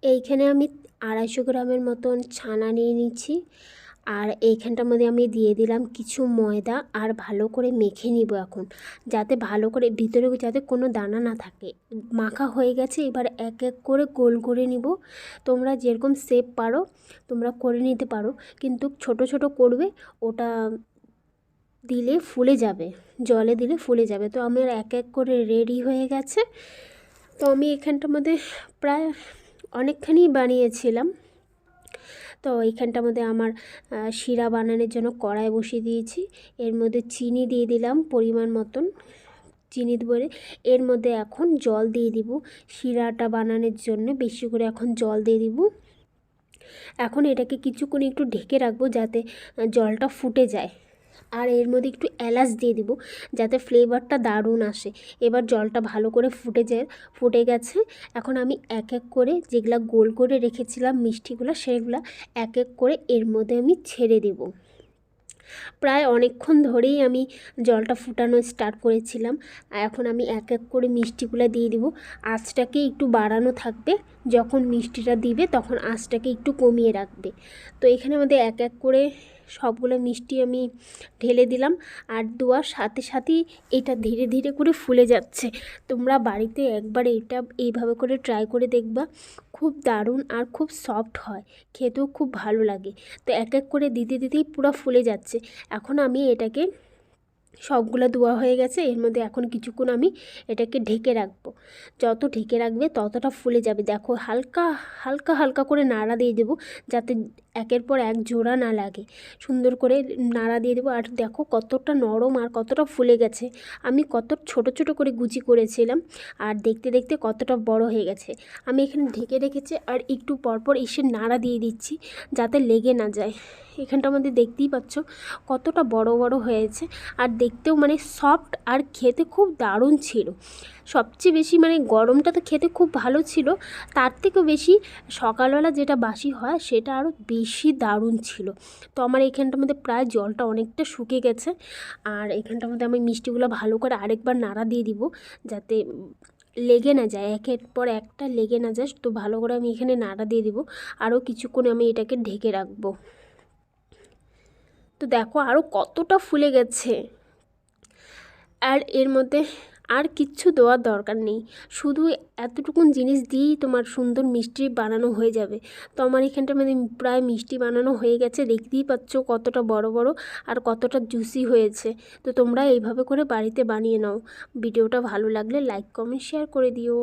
এইখানে আমি 250 গ্রামের মতন ছানা নিয়ে নিচ্ছি। আর এইখানটার মধ্যে আমি দিয়ে দিলাম কিছু ময়দা আর ভালো করে মেখে নিব এখন, যাতে ভালো করে ভিতরে যাতে কোনো দানা না থাকে। মাখা হয়ে গেছে, এবার এক এক করে গোল করে নিব। তোমরা যেরকম শেপ পারো তোমরা করে নিতে পারো, কিন্তু ছোট ছোট করবে, ওটা দিলে ফুলে যাবে, জলে দিলে ফুলে যাবে। তো আমার এক এক করে রেডি হয়ে গেছে। তো আমি এখানটার মধ্যে প্রায় অনেকখানি বানিয়েছিলাম। তো এইখানটার মধ্যে আমার শিরা বানানোর জন্য কড়াই বসিয়ে দিয়েছি। এর মধ্যে চিনি দিয়ে দিলাম পরিমাণ মতন, চিনি দিয়ে এর মধ্যে এখন জল দিয়ে দিব। শিরাটা বানানোর জন্য বেশি করে এখন জল দিয়ে দিব। এখন এটাকে কিছুক্ষণ একটু ঢেকে রাখবো যাতে জলটা ফুটে যায়। আর এর মধ্যে একটু এলাচ দিয়ে দিব যাতে ফ্লেভারটা দারুণ আসে। এবার জলটা ভালো করে ফুটে গেছে। এখন আমি এক এক করে যেগুলা গোল করে রেখেছিলাম মিষ্টিগুলো, সেগুলো এক এক করে এর মধ্যে আমি ছেড়ে দেব। প্রায় অনেকক্ষণ ধরেই আমি জলটা ফুটানো স্টার্ট করেছিলাম। এখন আমি এক এক করে মিষ্টিগুলো দিয়ে দিব। আঁচটাকে একটু বাড়ানো থাকবে, যখন মিষ্টিটা দিবে তখন আঁচটাকে একটু কমিয়ে রাখবে। তো এখানে আমাদের এক এক করে সবগুলো মিষ্টি আমি ঢেলে দিলাম। আর দেওয়ার সাথে সাথেই এটা ধীরে ধীরে করে ফুলে যাচ্ছে। তোমরা বাড়িতে একবার এটা এইভাবে করে ট্রাই করে দেখবা, খুব দারুণ আর খুব সফট হয়, খেতেও খুব ভালো লাগে। তো এক এক করে দিতে দিতেই পুরো ফুলে যাচ্ছে। এখন আমি এটাকে সবগুলো ধোয়া হয়ে গেছে, এর মধ্যে এখন কিছুক্ষণ আমি এটাকে ঢেকে রাখবো। যত ঢেকে রাখবে ততটা ফুলে যাবে। দেখো হালকা হালকা হালকা করে নাড়া দিয়ে দেবো যাতে একের পর এক জোড়া না লাগে। সুন্দর করে নাড়া দিয়ে দেবো। আর দেখো কতটা নরম আর কতটা ফুলে গেছে। আমি কত ছোট ছোট করে গুচি করেছিলাম, আর দেখতে দেখতে কতটা বড় হয়ে গেছে। আমি এখানে ঢেকে রেখেছি আর একটু পরপর এসে নাড়া দিয়ে দিচ্ছি যাতে লেগে না যায়। এখানটার মধ্যে দেখতেই পাচ্ছ কতটা বড় বড় হয়েছে, আর দেখতেও মানে সফট আর খেতে খুব দারুণ ছিল। সবচেয়ে বেশি মানে গরমটা তো খেতে খুব ভালো ছিল, তার থেকেও বেশি সকালবেলা যেটা বাসি হয় সেটা আরও বেশি দারুণ ছিল। তো আমার এখানটার মধ্যে প্রায় জলটা অনেকটা শুকিয়ে গেছে। আর এখানটার মধ্যে আমি মিষ্টিগুলো ভালো করে আরেকবার নাড়া দিয়ে দিব যাতে লেগে না যায়, একের পর একটা লেগে না যায়। তো ভালো করে আমি এখানে নাড়া দিয়ে দিব। আরও কিছুক্ষণ আমি এটাকে ঢেকে রাখবো। তো দেখো আরও কতটা ফুলে গেছে। আর এর মধ্যে আর কিচ্ছু দেওয়ার দরকার নেই, শুধু এতটুকুন জিনিস দিয়েই তোমার সুন্দর মিষ্টি বানানো হয়ে যাবে। তো আমার এখানটার মধ্যে প্রায় মিষ্টি বানানো হয়ে গেছে, দেখতেই পাচ্ছ কতটা বড় বড় আর কতটা জুসি হয়েছে। তো তোমরা এইভাবে করে বাড়িতে বানিয়ে নাও। ভিডিওটা ভালো লাগলে লাইক কমেন্ট শেয়ার করে দিও।